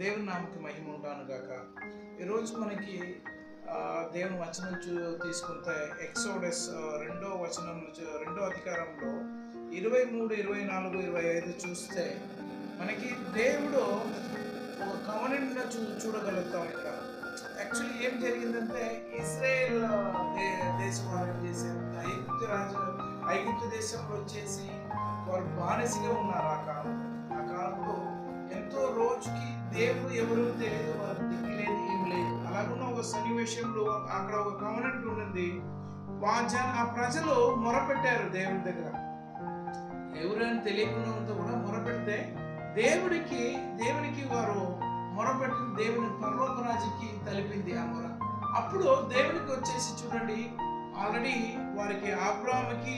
దేవుని నామకి మహిమ ఉండాను గాక. ఈరోజు మనకి దేవుని వచనం తీసుకుంటే ఎక్సోడస్ రెండో వచనం రెండో అధికారంలో 23, 24, 25 చూస్తే మనకి దేవుడు ఒక కవనెంట్ చూడగలుగుతాం. ఇక్కడ యాక్చువల్లీ ఏం జరిగిందంటే ఇజ్రాయేల్ దేశం వారు ఏం చేశారు, ఐగుప్తు దేశంలో వచ్చేసి వారు బానిసగా ఉన్నారు. ఆ కాలంలో ఎంతో రోజుకి దేవుడు ఎవరు తెలియదు, వారు దిక్కులేదు, ఏం లేదు. అలాగున్న ఒక సన్నివేశంలో అక్కడ ఒక కవనెంట్ ఉన్నది. ఆ ప్రజలు మొరపెట్టారు దేవుని దగ్గర. ఎవరైనా తెలియకుండా కూడా మొరపెడితే దేవునికి వారు మొరపెట్టిన దేవుని పరలోక రాజుకి తలిపింది ఆ మొర. అప్పుడు దేవునికి వచ్చేసి చూడండి, ఆల్రెడీ వారికి అబ్రాహాముకి